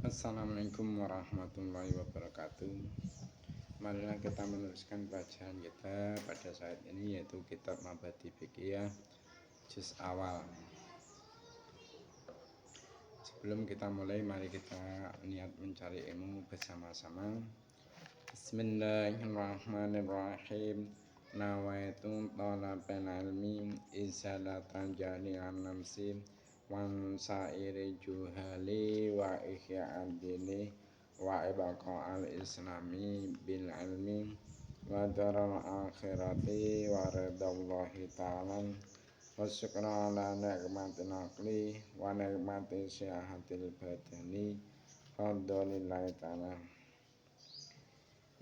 Assalamualaikum warahmatullahi wabarakatuh. Marilah kita meneruskan bacaan kita pada saat ini, yaitu kitab Mabadi Fiqhiyah juz awal. Sebelum kita mulai, mari kita niat mencari ilmu bersama-sama. Bismillahirrahmanirrahim. Nawaitu talabal ilmi izalatan jami'an namsi wan sairi juhali wa ihya'ad dini wa ibaqa'al islami bil ilmi wa daral akhirati wa ridallahi ta'ala wa syukra ala ni'matil aqli wa ni'mati syihatil badani fadlillahi ta'ala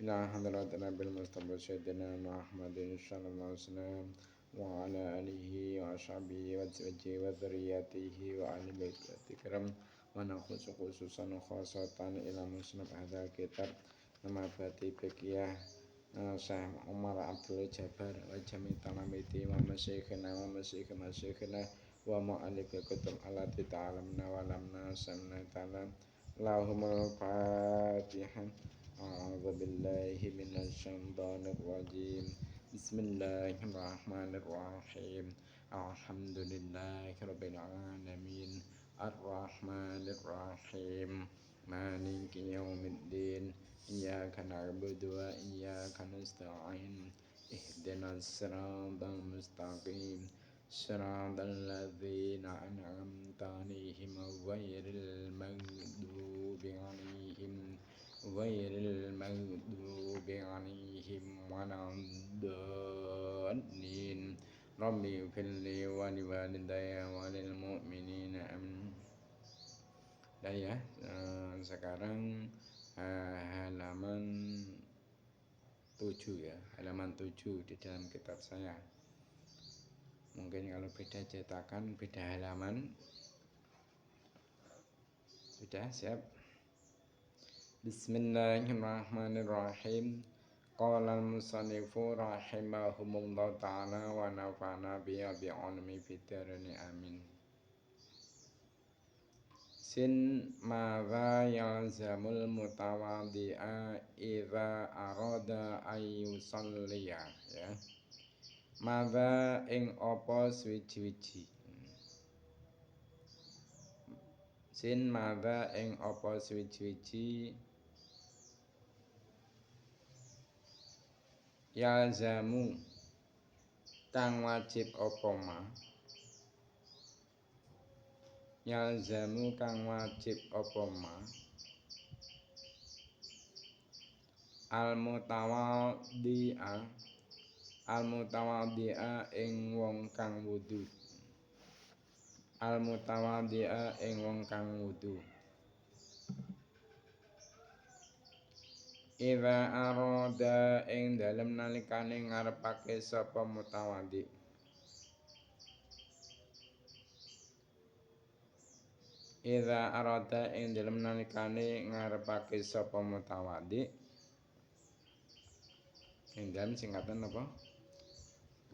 ila hadratina bil mustafa sayyidina Muhammadin sallallahu alaihi wasallam wa ala alihi wa ashabihi wa zawjihi wa dzurriyyatihi wa ahli baitihi kiram wa nakhusu khususan khasatan ila musnad hadzal kitab Mabadi Fiqhiyah Syekh Umar Abdul Jabbar wa jami' talamidi wa masyikhina wa mu'allif kutub allati ta'alamna wa lamna samna ta'ala lahumul fatihah. A'udzu billahi minasy syaithanir rajim. Bismillahirrahmanirrahim. Alhamdulillahirabbil alamin. Arrahmanirrahim. Maliki yaumiddin. Iyyaka na'budu wa iyyaka nasta'in. Ihdinas siratal mustaqim. Siratal ladzina an'amta 'alaihim ghairil maghdubi 'alaihim waladdallin. Rabbi firli wa liwalidayya wa lil mu'minina amin. Ya, sekarang halaman 7 ya, halaman 7 di dalam kitab saya. Mungkin kalau beda cetakan, beda halaman. Sudah siap? Bismillahirrahmanirrahim. Qala al-musannifu rahimahumullah ta'ala wa nafa'na bi'ilmi fid dharain amin. Sin madza yalzamul mutawaddi'a idza arada ayyusalliya, ya. Madza ing apa suwiji-wiji. Sin madza ing apa suwiji-wiji yalzamu kang wajib apa ma. Yalzamu kang wajib apa ma al-mutawaddi'a ing wong kang wudu. Al-mutawaddi'a ing wong kang wudu. Idza arada ing dalem nalikane ngarepake sapa mutawaddi. Idza arada ing dalem nalikane ngarepake sapa mutawaddi. Ing dalem singkatan apa?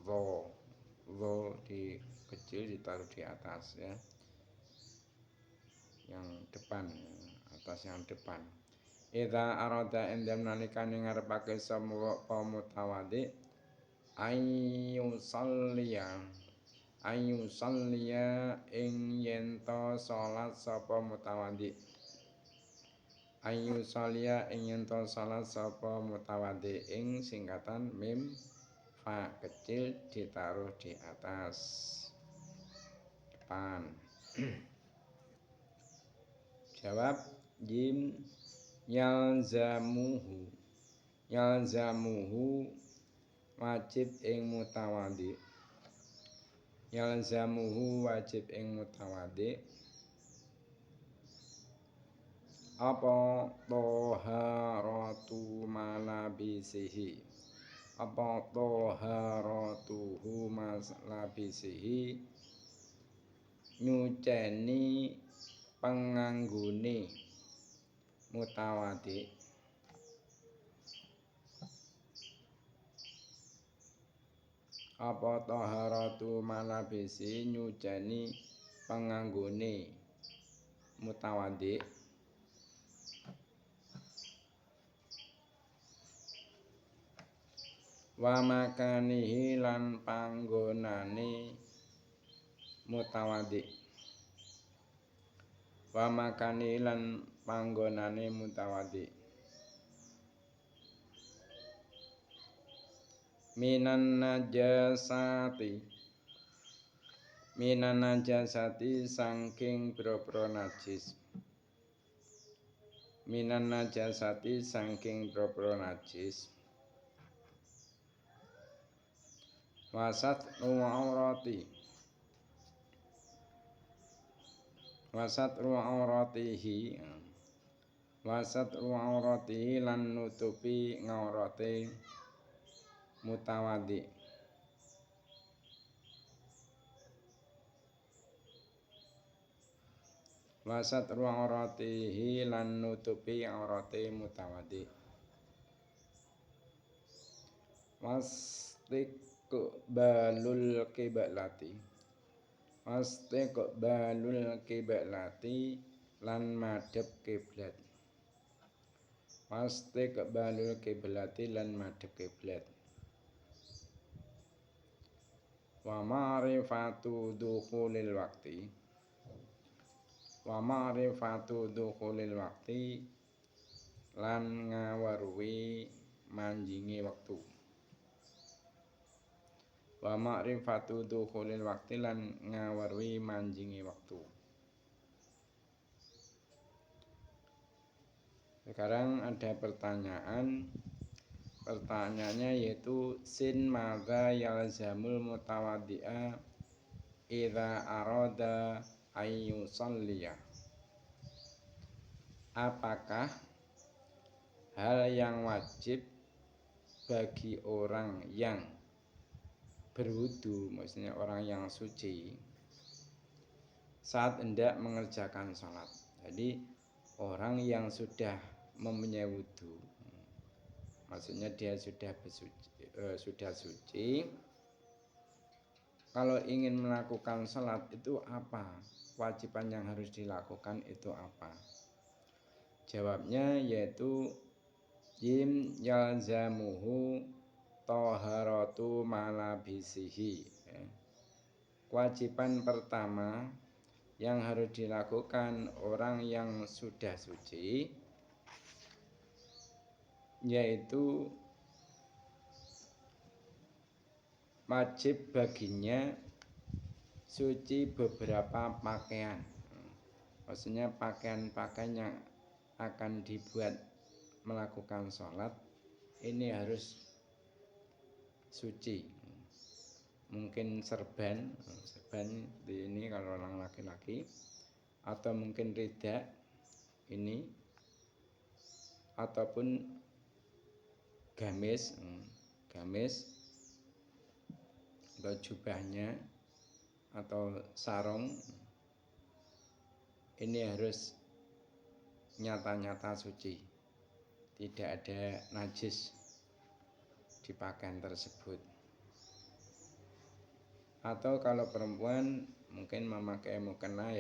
Dha di kecil ditaruh di atas, ya. Yang depan, atas yang depan. Idza arada ing dalem nalikane ngarepake sapa mutawaddi ayyusalliya ing yenta salat sapa mutawaddi. Ayyusalliya ing yenta salat sapa mutawaddi ing singkatan mim fa kecil ditaruh di atas depan. Jawab jim. Yalzamuhu wajib ing mutawaddi. Yalzamuhu wajib ing mutawaddi apa toharatu malabisihi. Apa toharatuhu malabisihi nyuceni penganggone mutawaddi. Apa taharatu malabisi nyuceni penganggone mutawaddi. wa makanihi lan panggonane mutawadhi wa makanihi lan panggonane mutawadhi minan najasati saking boro-boro najis minan najasati saking boro-boro najis wasat auratihi lan nutupi ngaurate mutawadhi wastiqbalul qiblati lan madhep kiblat wa ma'rifatu dukhulil waqti lan ngaweruhi manjinge wektu Sekarang ada pertanyaannya yaitu sin madza yalzamul mutawaddi'a idza arada ayyusalliya. Apakah hal yang wajib bagi orang yang berwudu, maksudnya orang yang suci, saat hendak mengerjakan sholat? Jadi orang yang sudah mempunyai wudu, maksudnya dia sudah suci, kalau ingin melakukan sholat itu apa? Kewajiban yang harus dilakukan itu apa? Jawabnya yaitu yalzamuhu taharatu malabisihi. Kewajiban pertama yang harus dilakukan orang yang sudah suci yaitu wajib baginya suci beberapa pakaian. Maksudnya pakaian-pakaian yang akan dibuat melakukan sholat ini harus suci. Mungkin serban ini kalau orang laki-laki, atau mungkin rida ini, ataupun gamis atau jubahnya atau sarung ini harus nyata-nyata suci, tidak ada najis di pakaian tersebut. Atau kalau perempuan mungkin memakai mukena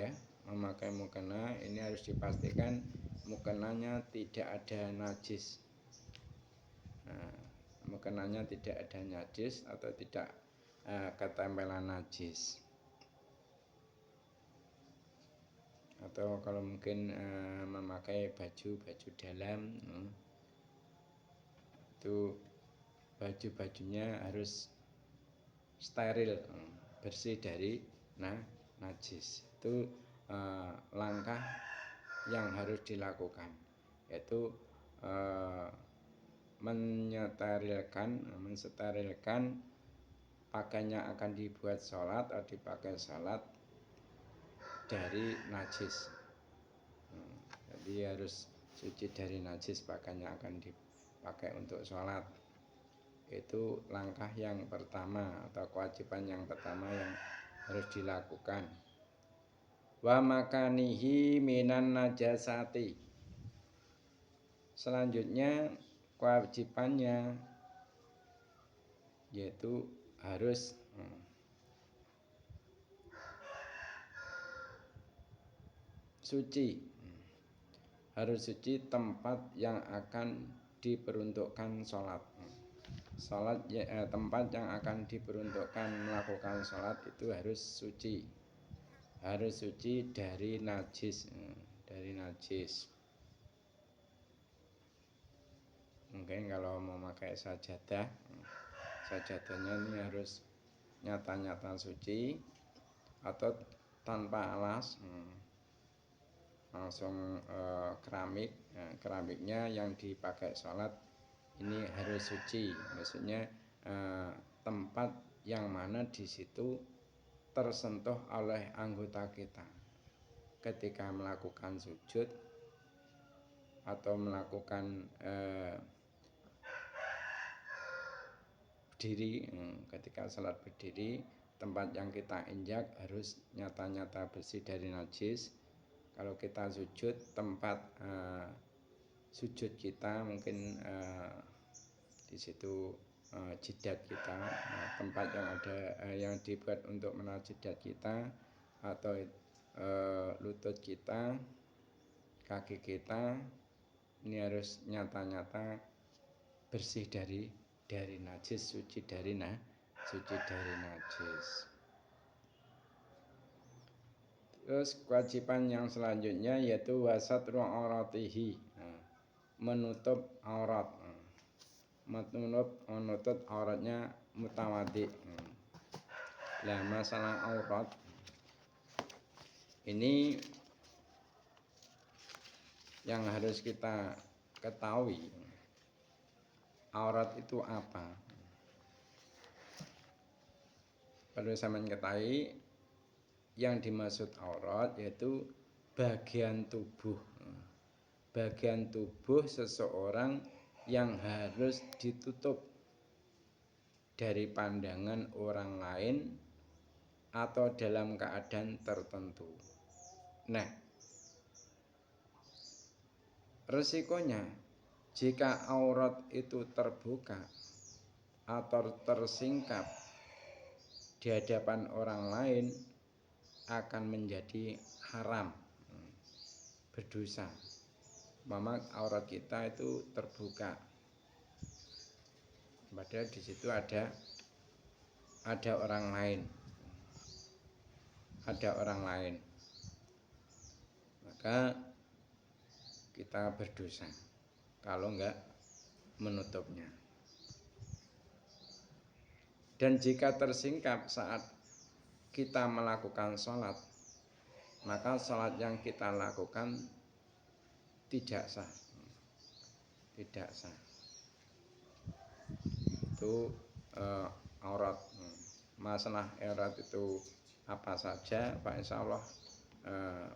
ini harus dipastikan mukenanya tidak ada najis. Mukenanya tidak ada najis atau tidak ketempelan najis. Atau kalau mungkin memakai baju dalam, itu baju-bajunya harus steril, bersih dari najis. Itu langkah yang harus dilakukan, yaitu mensterilkan pakaiannya akan dibuat sholat atau dipakai sholat dari najis. Jadi harus suci dari najis pakaiannya akan dipakai untuk sholat. Itu langkah yang pertama atau kewajiban yang pertama yang harus dilakukan. Wa makanihi minan najasati. Selanjutnya kewajibannya yaitu harus suci tempat yang akan diperuntukkan sholat. Salat tempat yang akan diperuntukkan melakukan salat itu harus suci. Harus suci dari najis, dari najis. Mungkin kalau mau pakai sajadah, sajadahnya ini harus nyata-nyata suci atau tanpa alas, langsung keramik. Keramiknya yang dipakai sholat ini harus suci, maksudnya tempat yang mana di situ tersentuh oleh anggota kita ketika melakukan sujud atau melakukan berdiri. Ketika sholat berdiri, tempat yang kita injak harus nyata-nyata bersih dari najis. Kalau kita sujud, tempat sujud kita mungkin di situ jidat kita, tempat yang ada yang dibuat untuk menahan jidat kita atau lutut kita, kaki kita, ini harus nyata-nyata bersih dari najis, suci dari najis. Terus kewajiban yang selanjutnya yaitu wasatru auratihi, menutup aurat, menutup auratnya mutawaddi. Nah, masalah aurat ini yang harus kita ketahui. Aurat itu apa? Perlu sampeyan ketahui, yang dimaksud aurat yaitu bagian tubuh. Bagian tubuh seseorang yang harus ditutup dari pandangan orang lain atau dalam keadaan tertentu. Nah, resikonya jika aurat itu terbuka atau tersingkap di hadapan orang lain akan menjadi haram, berdosa. Maka aurat kita itu terbuka, padahal di situ ada orang lain, maka kita berdosa kalau enggak menutupnya. Dan jika tersingkap saat kita melakukan sholat, maka sholat yang kita lakukan tidak sah. Itu aurat. Masalah aurat itu apa saja, Pak, insya Allah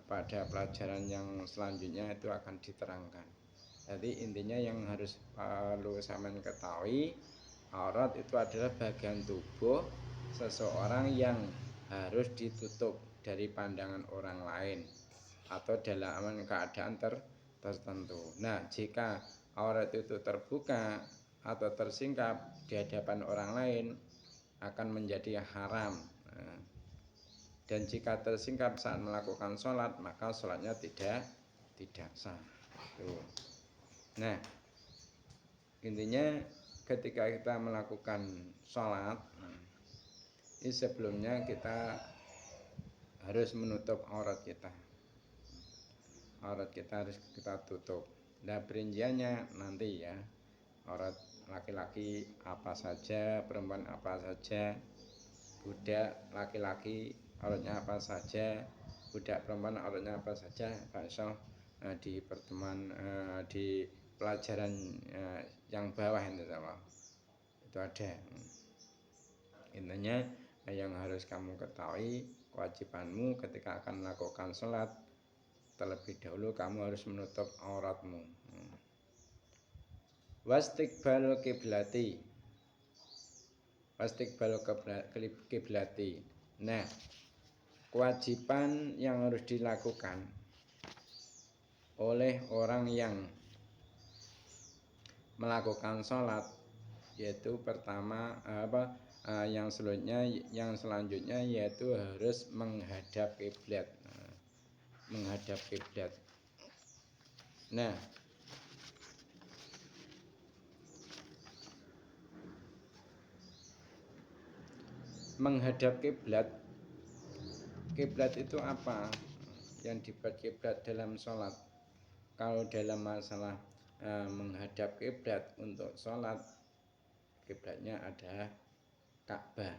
pada pelajaran yang selanjutnya itu akan diterangkan. Jadi intinya yang harus perlu sampean ketahui, aurat itu adalah bagian tubuh seseorang yang harus ditutup dari pandangan orang lain atau dalam keadaan tertentu. Nah, jika aurat itu terbuka atau tersingkap di hadapan orang lain akan menjadi haram. Dan jika tersingkap saat melakukan sholat, maka sholatnya tidak sah. Nah, intinya ketika kita melakukan sholat, ini sebelumnya kita harus menutup aurat kita. Aurat kita harus kita tutup. Nah, perinciannya nanti ya. Aurat laki-laki apa saja, perempuan apa saja, budak laki-laki auratnya apa saja, budak perempuan auratnya apa saja, Pak Iso di pertemuan di pelajaran yang bawah insyaallah itu ada. Intinya yang harus kamu ketahui, kewajibanmu ketika akan melakukan sholat, terlebih dahulu kamu harus menutup auratmu. Wastiqbalul kiblati. Wastiqbalul kiblati. Nah, kewajiban yang harus dilakukan oleh orang yang melakukan sholat yaitu pertama yang selanjutnya yaitu harus menghadap kiblat. Menghadap kiblat. Nah, menghadap kiblat. Kiblat itu apa? Yang dibuat kiblat dalam sholat. Kalau dalam masalah menghadap kiblat untuk sholat, kiblatnya ada Ka'bah.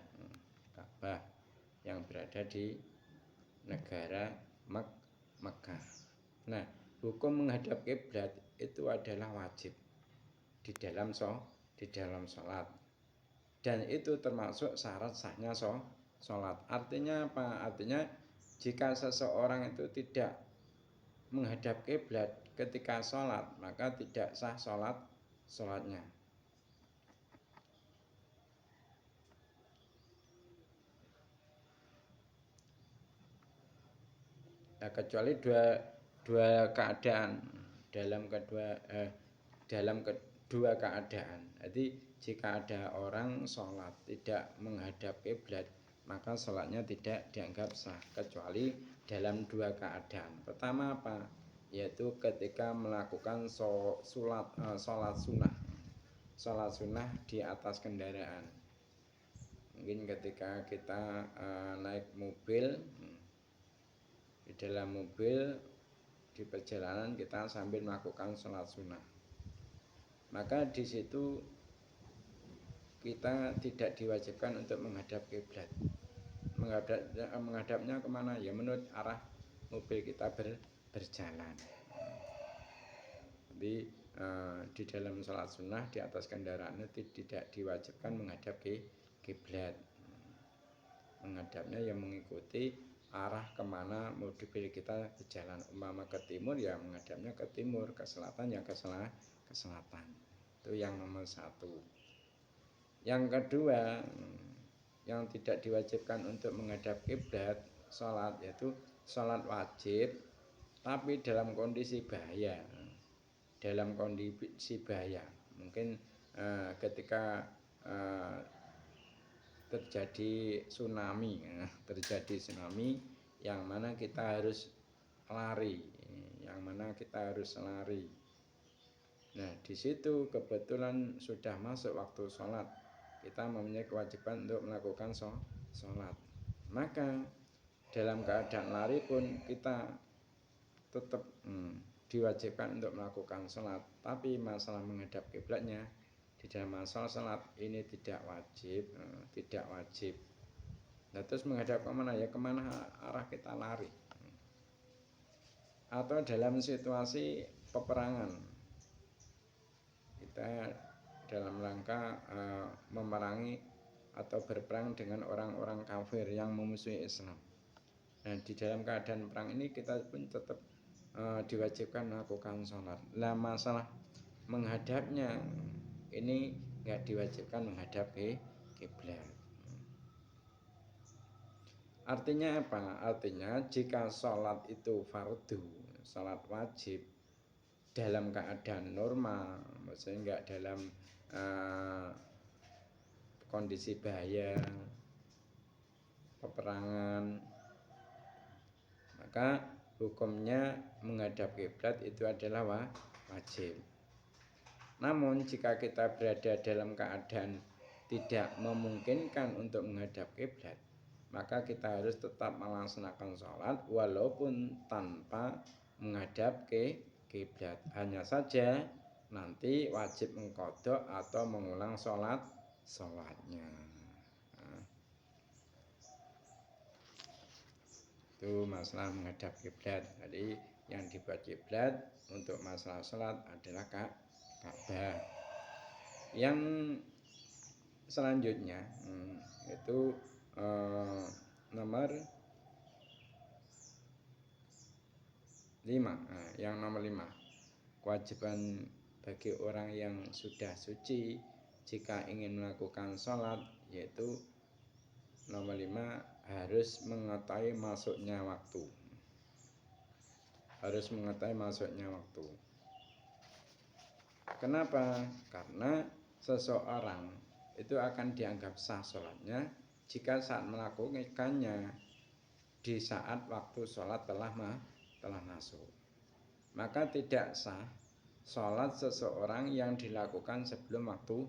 Ka'bah yang berada di negara Mekah. Nah, hukum menghadap kiblat itu adalah wajib di dalam sholat. Dan itu termasuk syarat sahnya sholat. Artinya apa? Artinya jika seseorang itu tidak menghadap kiblat ketika sholat, maka tidak sah sholatnya. Nah, kecuali dua keadaan dalam kedua keadaan. Jadi jika ada orang sholat tidak menghadap kiblat, maka sholatnya tidak dianggap sah kecuali dalam dua keadaan. Pertama apa? Yaitu ketika melakukan sholat sunnah di atas kendaraan. Mungkin ketika kita naik mobil, di dalam mobil di perjalanan kita sambil melakukan sholat sunnah, maka di situ kita tidak diwajibkan untuk menghadap kiblat. Menghadapnya kemana? Ya menurut arah mobil kita berjalan. Jadi di dalam sholat sunnah di atas kendaraan itu tidak diwajibkan menghadap kiblat. Menghadapnya yang mengikuti arah kemana mobil kita berjalan. Umpama ke timur ya menghadapnya ke timur, ke selatan ya ke selatan. Itu yang nomor satu. Yang kedua, yang tidak diwajibkan untuk menghadap kiblat sholat, yaitu sholat wajib tapi dalam kondisi bahaya. Dalam kondisi bahaya, mungkin ketika terjadi tsunami yang mana kita harus lari, Nah, di situ kebetulan sudah masuk waktu sholat, kita mempunyai kewajiban untuk melakukan sholat. Maka dalam keadaan lari pun kita tetap diwajibkan untuk melakukan sholat. Tapi masalah menghadap kiblatnya di dalam masalah sholat ini tidak wajib. Nah, terus menghadap kemana? Ya kemana arah kita lari. Atau dalam situasi peperangan, kita dalam rangka memerangi atau berperang dengan orang-orang kafir yang memusuhi Islam. Nah, di dalam keadaan perang ini kita pun tetap diwajibkan melakukan sholat. Nah, masalah menghadapnya ini nggak diwajibkan menghadap kiblat. Artinya apa? Artinya jika sholat itu fardu, sholat wajib dalam keadaan normal, maksudnya nggak dalam kondisi bahaya, peperangan, maka hukumnya menghadap kiblat itu adalah wajib. Namun jika kita berada dalam keadaan tidak memungkinkan untuk menghadap kiblat, maka kita harus tetap melaksanakan sholat walaupun tanpa menghadap ke kiblat. Hanya saja nanti wajib mengqadha atau mengulang sholatnya. Itu masalah menghadap kiblat. Jadi yang dibuat kiblat untuk masalah sholat adalah Ka'bah. Yang selanjutnya itu nomor 5. Yang nomor 5, kewajiban bagi orang yang sudah suci jika ingin melakukan sholat, yaitu nomor 5 harus mengetahui masuknya waktu. Kenapa? Karena seseorang itu akan dianggap sah sholatnya jika saat melakukannya di saat waktu sholat telah masuk. Maka tidak sah sholat seseorang yang dilakukan sebelum waktu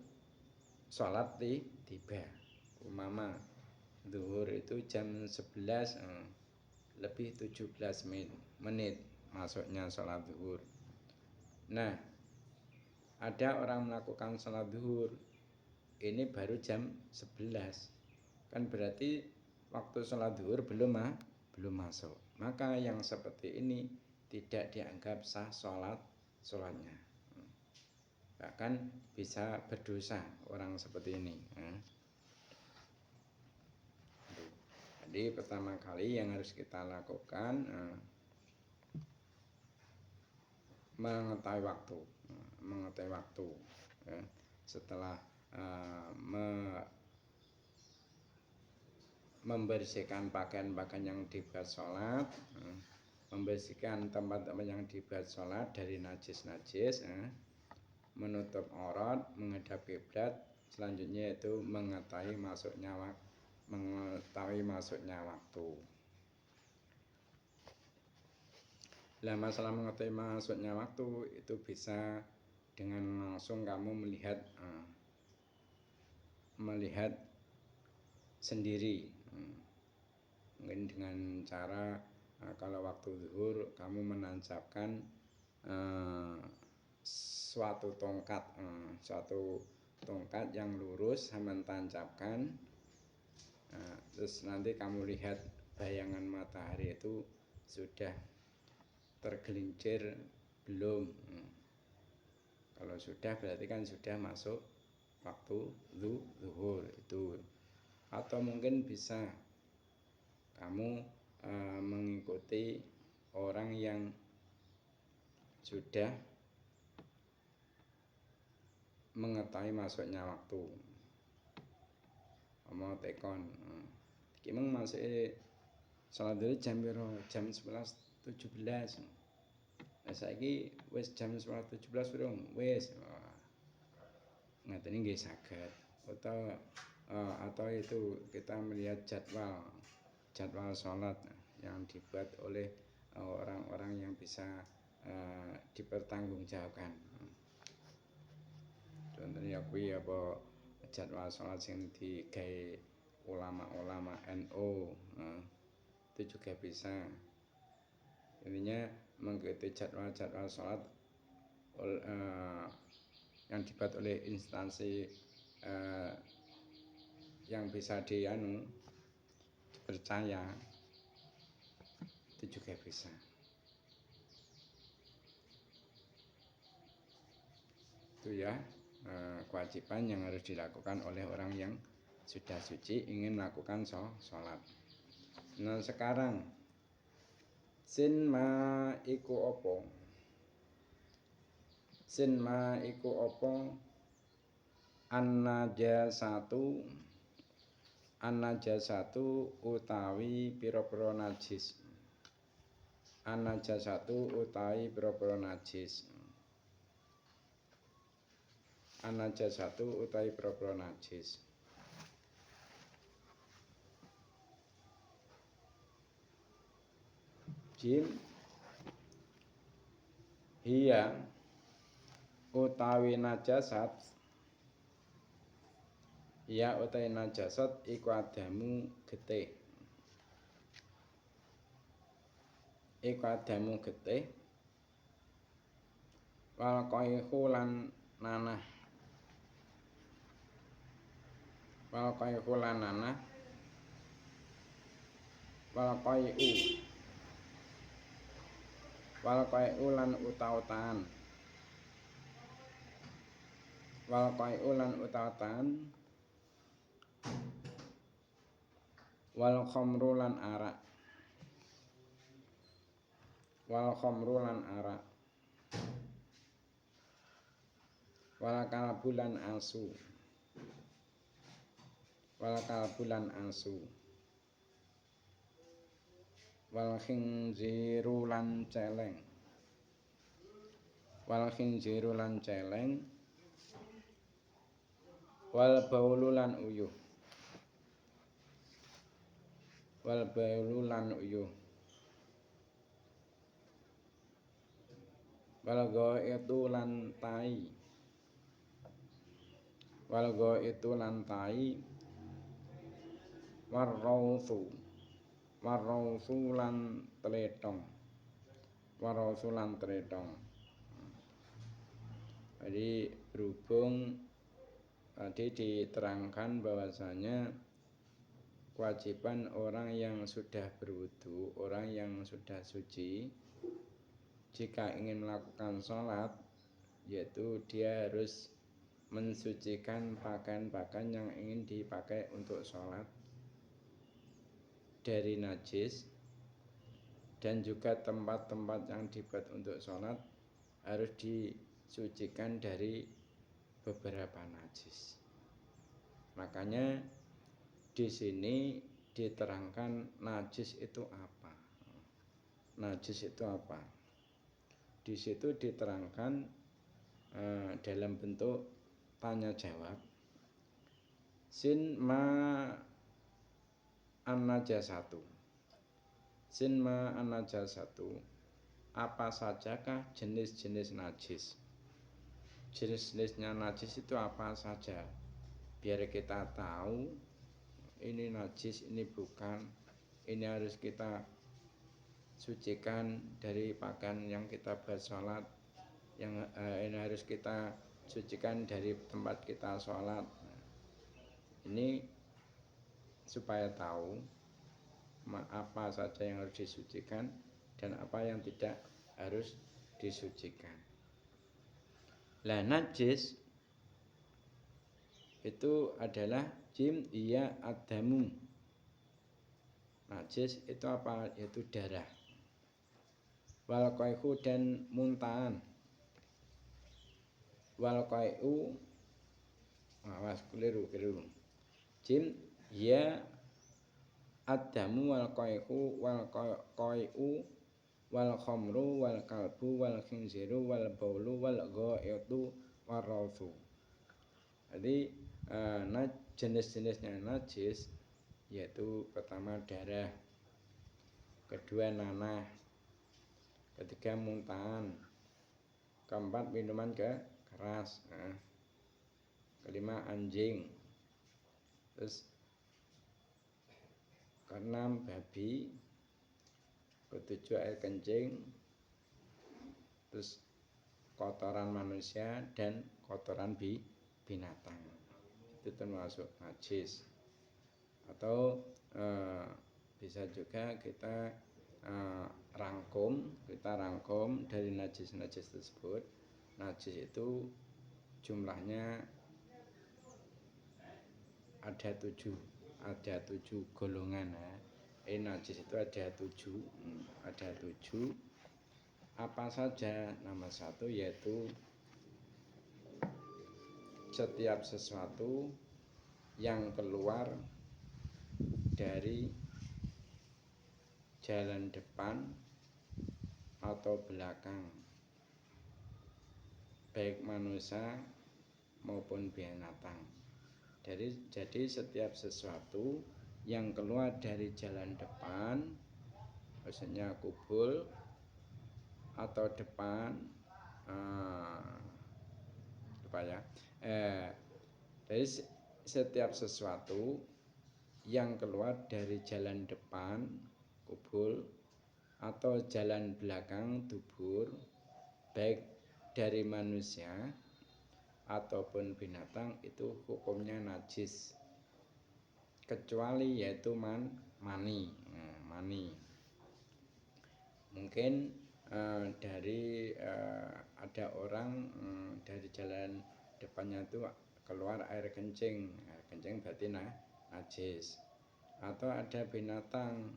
sholat tiba. Umpama Zuhur itu jam 11 lebih 17 menit masuknya sholat zuhur. Nah, ada orang melakukan sholat zuhur ini baru jam 11. Kan berarti waktu sholat zuhur belum masuk. Maka yang seperti ini tidak dianggap sah sholatnya. Bahkan bisa berdosa orang seperti ini. Jadi pertama kali yang harus kita lakukan mengetahui waktu. Ya. Setelah membersihkan pakaian-pakaian yang dibuat sholat, membersihkan tempat-tempat yang dibuat sholat dari najis-najis, menutup aurat, menghadap kiblat, selanjutnya itu mengetahui masuknya waktu. Lah masalah mengetahui masuknya waktu itu bisa dengan langsung kamu melihat sendiri, mungkin dengan cara kalau waktu zuhur kamu menancapkan suatu tongkat yang lurus sama tancapkan, terus nanti kamu lihat bayangan matahari itu sudah tergelincir belum. Kalau sudah berarti kan sudah masuk waktu zuhur itu. Atau mungkin bisa kamu mengikuti orang yang sudah mengetahui masuknya waktu. Mau tekon iki mung masuke salat dhewe jam piro? Jam 11.17. Nah saiki wis jam 11.17 urung? Wis. Ngateni nggih saged. Atau itu kita melihat jadwal sholat yang dibuat oleh orang-orang yang bisa dipertanggungjawabkan. Contohnya kuwi apa jadwal sholat yang digawe ulama-ulama NU, itu juga bisa. Intinya mengikuti jadwal sholat yang dibuat oleh instansi yang bisa dipercaya, itu juga bisa. Itu ya kewajiban yang harus dilakukan oleh orang yang sudah suci ingin melakukan sholat. Nah sekarang sin ma iku opo? Sin ma iku opo? An-najasatu utawi pira-pira najis. An-najasatu utawi pira-pira najis. An-najasatu utawi pira-pira najis. Jim hiya utawi najasat, ya utawi najasat iku adamu getih. Iku adamu getih wal qaihu lan nanah. Wal qaihu lan nanah. Wal qaihu lan uta-utaan. Wal qaihu lan uta-utaan. Wal khamru lan arak. Wal khamru lan arak. Wal kalbu lan asu. Wal kalbu lan asu. Wal khinziru lan celeng. Wal khinziru lan celeng. Wal baulu lan uyuh. Wal baulu lan uyuh. Wal ghaitu lan tai. Wal ghaitu lan tai. Warrauthu lan tletong. Warrauthu lan tletong. Jadi berhubung tadi diterangkan bahwasanya kewajiban orang yang sudah berwudu, orang yang sudah suci, jika ingin melakukan sholat, yaitu dia harus mensucikan pakaian-pakaian yang ingin dipakai untuk sholat dari najis, dan juga tempat-tempat yang dibuat untuk sholat harus disucikan dari beberapa najis. Makanya di sini diterangkan najis itu apa. Najis itu apa? Di situ diterangkan dalam bentuk tanya jawab. Sin ma an-najasatu. Sin ma an-najasatu. Apa sajakah jenis-jenis najis? Jenis-jenisnya najis itu apa saja? Biar kita tahu ini najis, ini bukan, ini harus kita sucikan dari pakaian yang kita buat sholat, yang ini harus kita sucikan dari tempat kita sholat. Ini supaya tahu apa saja yang harus disucikan dan apa yang tidak harus disucikan. Lah najis itu adalah jim iya adamu. Najis itu apa? Yaitu darah. Wal qai'u dan muntahan. Wal qai'u awas keliru. Jim ya adamu wal qai'u wal khamru wal kalbu wal khinziru wal baulu wal ghaitu warrauthu. Jadi jenis-jenisnya najis yaitu pertama darah, kedua nanah, ketiga muntahan, keempat minuman keras, kelima anjing, terus keenam babi, ketujuh air kencing, terus kotoran manusia dan kotoran binatang. Itu termasuk najis. Atau bisa juga kita rangkum dari najis-najis tersebut. Najis itu jumlahnya ada tujuh golongan. Najis itu ada tujuh. Apa saja? Nomor satu yaitu setiap sesuatu yang keluar dari jalan depan atau belakang, baik manusia maupun binatang. Jadi setiap sesuatu yang keluar dari jalan depan, maksudnya kubul atau depan, dari setiap sesuatu yang keluar dari jalan depan kubul atau jalan belakang dubur, baik dari manusia ataupun binatang, itu hukumnya najis, kecuali yaitu mani. Mungkin dari ada orang dari jalan depannya itu keluar air kencing berarti najis. Atau ada binatang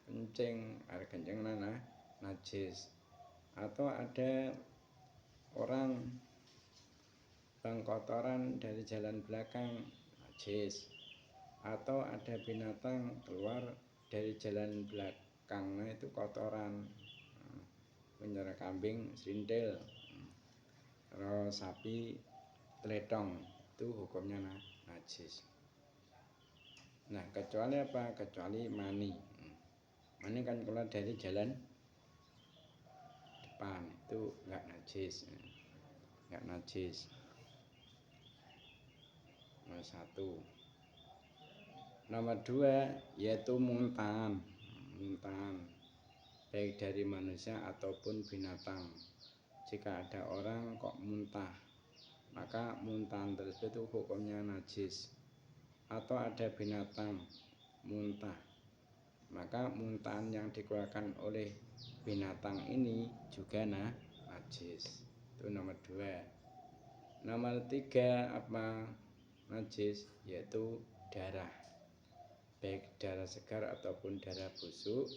kencing, air kencing najis. Atau ada orang buang kotoran dari jalan belakang, najis. Atau ada binatang keluar dari jalan belakang, itu kotoran, misalnya kambing serintil, terus sapi teletong, itu hukumnya najis. Nah, kecuali apa? Kecuali mani. Mani kan keluar dari jalan depan, itu enggak najis. Nomor satu. Nomor 2 yaitu muntahan. Muntahan baik dari manusia ataupun binatang. Jika ada orang kok muntah, maka muntahan tersebut hukumnya najis. Atau ada binatang muntah, maka muntahan yang dikeluarkan oleh binatang ini juga najis. Itu nomor 2. Nomor 3 apa najis? Yaitu darah, baik darah segar ataupun darah busuk,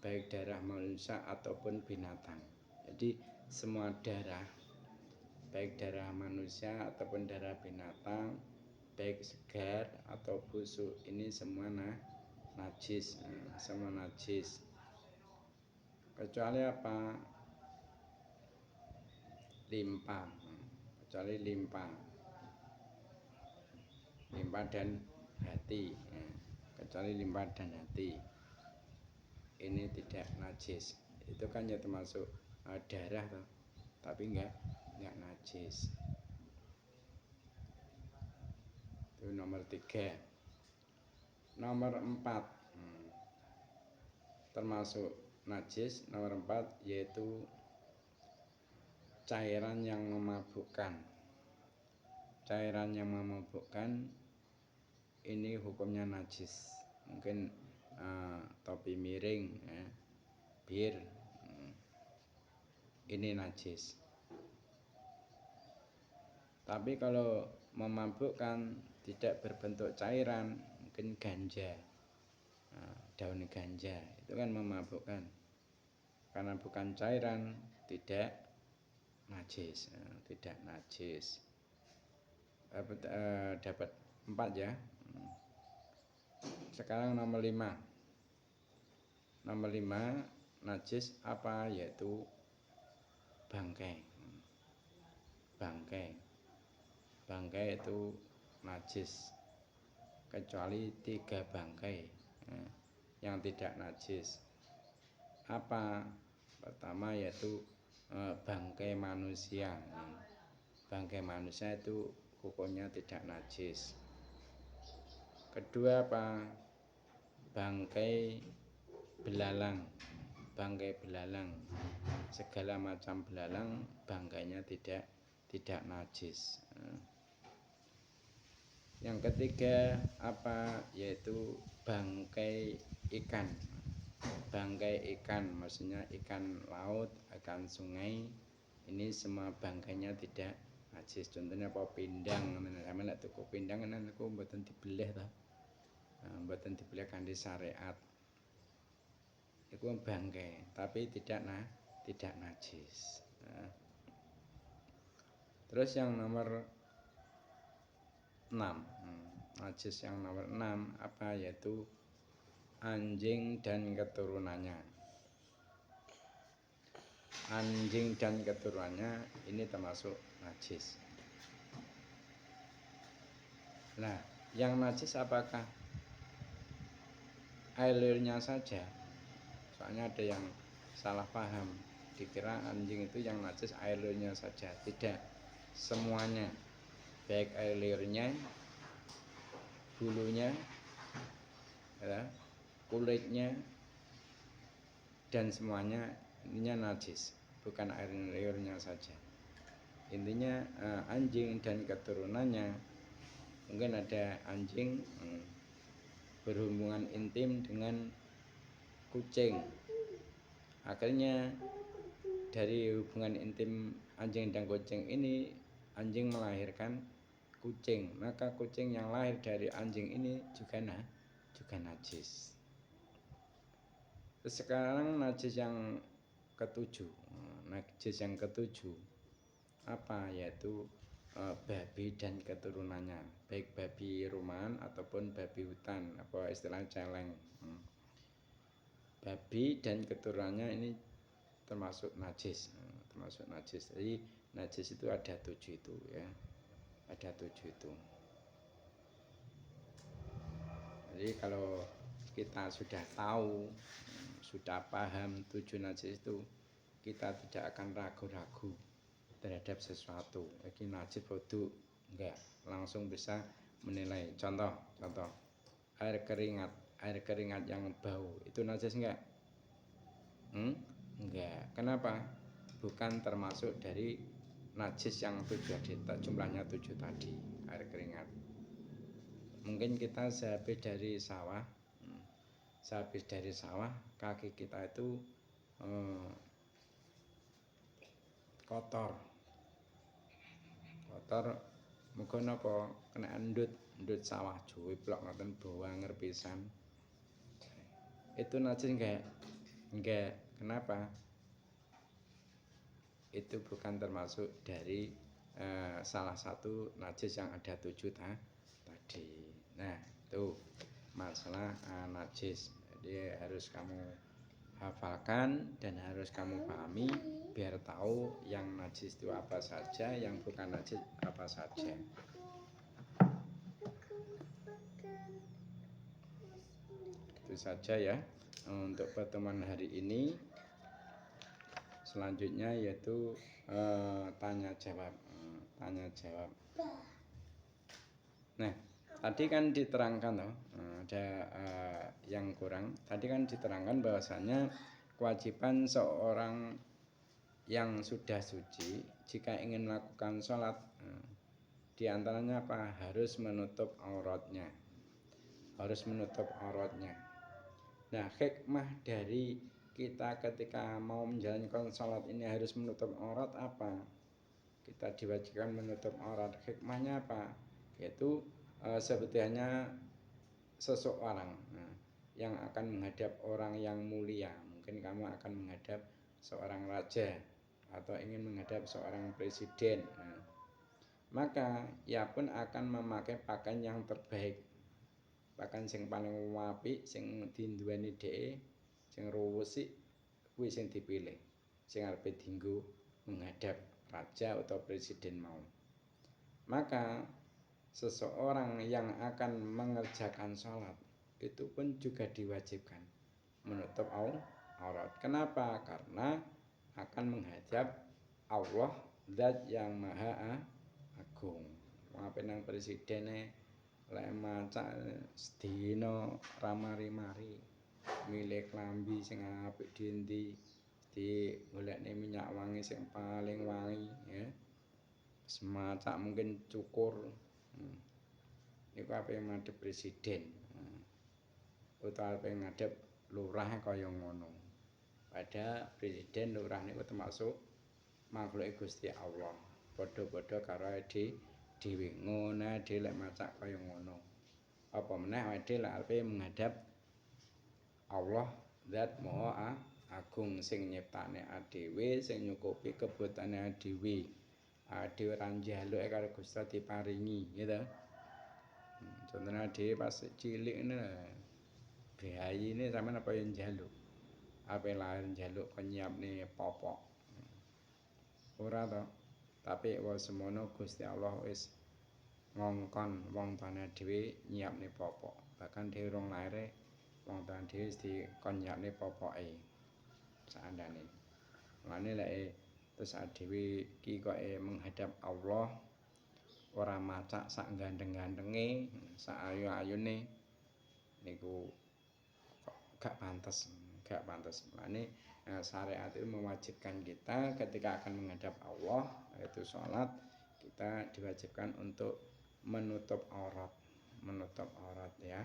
baik darah manusia ataupun binatang. Jadi semua darah, baik darah manusia ataupun darah binatang, baik segar atau busuk, ini semua najis. Semua najis kecuali apa? Limpa. Kecuali limpa dan hati. Kecuali limpa dan hati, ini tidak najis. Itu kan ya termasuk darah toh, tapi enggak najis. Itu nomor 3. Nomor 4 termasuk najis. Nomor 4 yaitu cairan yang memabukkan. Cairan yang memabukkan ini hukumnya najis. Mungkin topi miring, bir, ini najis. Tapi kalau memabukkan tidak berbentuk cairan, mungkin ganja, daun ganja, itu kan memabukkan. Karena bukan cairan, tidak najis. Tidak najis. Dapat 4 ya. Sekarang nomor 5. Nomor 5 najis apa? Yaitu bangkai. Bangkai itu najis, kecuali 3 bangkai yang tidak najis. Apa? Pertama yaitu bangkai manusia. Bangkai manusia itu hukumnya tidak najis. Kedua apa? Bangkai belalang. Bangkai belalang, segala macam belalang, bangkainya tidak najis. Yang ketiga apa? Yaitu bangkai ikan. Bangkai ikan, maksudnya ikan laut, ikan sungai, ini semua bangkainya tidak najis. Contohnya apa? Pindang. Sama nek tuku pindang kan aku mboten dibeleh ta. Mboten dibeleh kanthi syariat. Iku bangkai, tapi tidak najis. Terus yang nomor 6, najis yang nomor 6 apa? Yaitu anjing dan keturunannya. Anjing dan keturunannya ini termasuk najis. Nah, yang najis apakah air liurnya saja? Soalnya ada yang salah paham, dikira anjing itu yang najis air liurnya saja. Tidak, semuanya, baik air liurnya, bulunya, kulitnya, dan semuanya ininya najis, bukan air liurnya saja. Intinya anjing dan keturunannya, mungkin ada anjing berhubungan intim dengan kucing, akhirnya dari hubungan intim anjing dan kucing ini, anjing melahirkan kucing, maka kucing yang lahir dari anjing ini juga najis. Terus sekarang najis yang ketujuh. Najis yang ketujuh apa? Yaitu babi dan keturunannya, baik babi rumahan ataupun babi hutan, apa istilah celeng. Babi dan keturunannya ini termasuk najis. Jadi najis itu ada 7 itu ya. Ada 7 itu. Jadi kalau kita sudah tahu, sudah paham 7 najis itu, kita tidak akan ragu-ragu terhadap sesuatu. Ini najis bodoh, enggak, langsung bisa menilai. Contoh air keringat yang bau itu najis enggak? Enggak. Kenapa? Bukan termasuk dari najis yang 7 tadi, jumlahnya 7 tadi, air keringat. Mungkin kita sehabis dari sawah, kaki kita itu kotor, muga napa kena endut sawah juwiplok ngoten bawanger pisan. Itu najis enggak? Kenapa? Itu bukan termasuk dari salah satu najis yang ada 7 tadi. Nah, itu masalah najis. Jadi harus kamu hafalkan dan harus kamu pahami biar tahu yang najis itu apa saja, yang bukan najis apa saja. Itu saja ya untuk pertemuan hari ini. Selanjutnya yaitu tanya jawab. Nah, tadi kan diterangkan ada yang kurang. Tadi kan diterangkan bahwasanya kewajiban seorang yang sudah suci jika ingin melakukan sholat, di antaranya apa? Harus menutup auratnya. Nah, hikmah dari kita ketika mau menjalankan sholat ini harus menutup aurat apa? Kita diwajibkan menutup aurat. Hikmahnya apa? Yaitu sebetulnya seseorang yang akan menghadap orang yang mulia. Mungkin kamu akan menghadap seorang raja atau ingin menghadap seorang presiden. Maka ia pun akan memakai pakaian yang terbaik. Pakaian sing paling apik sing dinduweni dhek, sing resik kuwi sing dipilih. Sing arepe dienggo menghadap raja atau presiden mau. Maka seseorang yang akan mengerjakan sholat itu pun juga diwajibkan menutup aurat. Kenapa? Karena akan menghadap Allah Zat yang Maha Agung. Apa nang presidene lek macak sedina ramari-mari milih klambi sing apik diendi di golekne minyak wangi sing paling wangi ya. Semacak mungkin cukur. Niku ape madhep presiden. Utawa ape ngadhep lurah kaya ngono. Padahal presiden lurah niku termasuk makhluke Gusti Allah. Padha-padha karo dhewe. Ngono dhewe lek macak kaya ngono. Apa meneh awake lek arepe menghadap Allah Zat Maha Agung sing nyiptane dhewe, sing nyukupi kebutuhane dhewe. Dhewe ora njaluk karo Gusti diparingi, gitu. Contohnya dhewe pas cilik ngene bayine sampean apa yang njaluk. Ape lahir njaluk kon nyiapne popok. Ora to. Tapi wa semono Gusti Allah wis ngongkon wong tuane dhewe nyiapne popok. Bahkan dhewe rong laire wong tuane dhewe wis dikon nyiapne popoke. Sakandane. Mane lek terus dhewe iki kok menghadap Allah ora macak sak gandeng-gandenge, sak ayu-ayune niku gak pantes. Mane syariat itu mewajibkan kita ketika akan menghadap Allah yaitu sholat, kita diwajibkan untuk menutup aurat ya.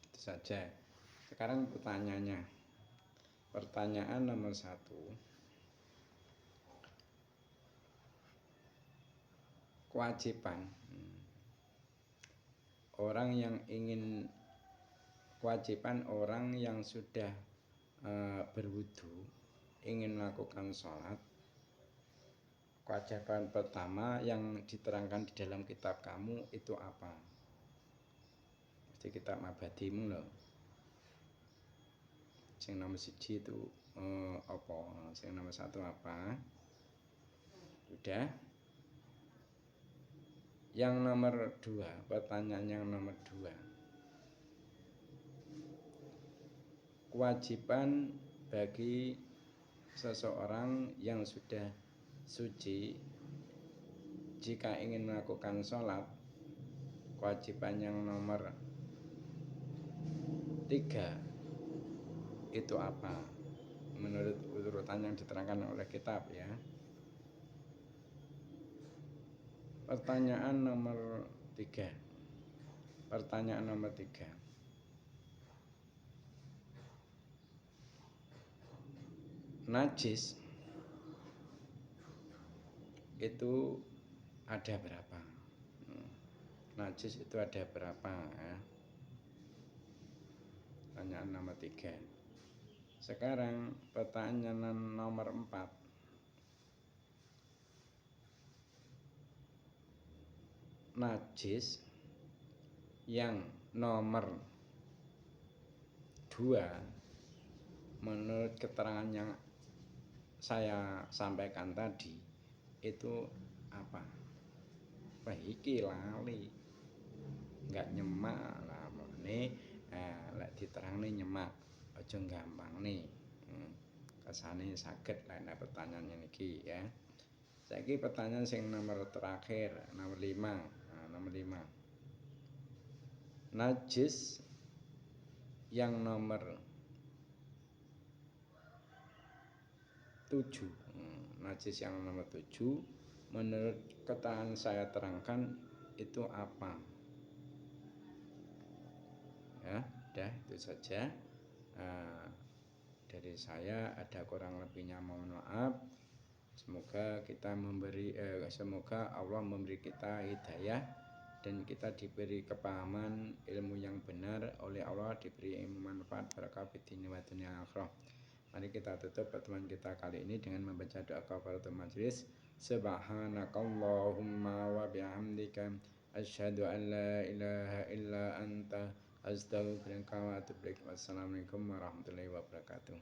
Itu saja. Sekarang pertanyaannya. Pertanyaan nomor 1. Kewajiban orang yang sudah berwudu ingin melakukan sholat, kewajiban pertama yang diterangkan di dalam kitab kamu itu apa? Mesti kitab Mabadimu loh. Sing nomor 1 itu apa? Sing nomor 1 apa? Sudah? Yang nomor 2, pertanyaan yang nomor 2. Kewajiban bagi seseorang yang sudah suci jika ingin melakukan sholat, kewajiban yang nomor tiga itu apa? Menurut urutan yang diterangkan oleh kitab ya. Pertanyaan nomor 3. Pertanyaan nomor 3. Najis itu ada berapa? Najis itu ada berapa ya? Pertanyaan nomor 3. Sekarang pertanyaan nomor 4. Najis yang nomor 2 menurut keterangan yang saya sampaikan tadi itu apa? Iki lali nggak nyemak lah ini lek diterangane nyemak aja gampang nih kesane saged lek pertanyaan niki ya. Saiki pertanyaan sing nomor terakhir nomor 5. Nomor 5. Najis yang nomor 7. Najis yang nomor 7 menurut keterangan saya terangkan itu apa? Ya, udah itu saja. Dari saya ada kurang lebihnya mohon maaf. Semoga kita semoga Allah memberi kita hidayah dan kita diberi kepahaman ilmu yang benar oleh Allah, diberi manfaat barakah fid dunya wa dunya akhirah. Mari kita tutup pertemuan kita kali ini dengan membaca doa kafaratul majelis. Subhanakallahumma wa bihamdika asyhadu an la ilaha illa anta astaghfiruka wa atubu ilaik. Wassalamualaikum warahmatullahi wabarakatuh.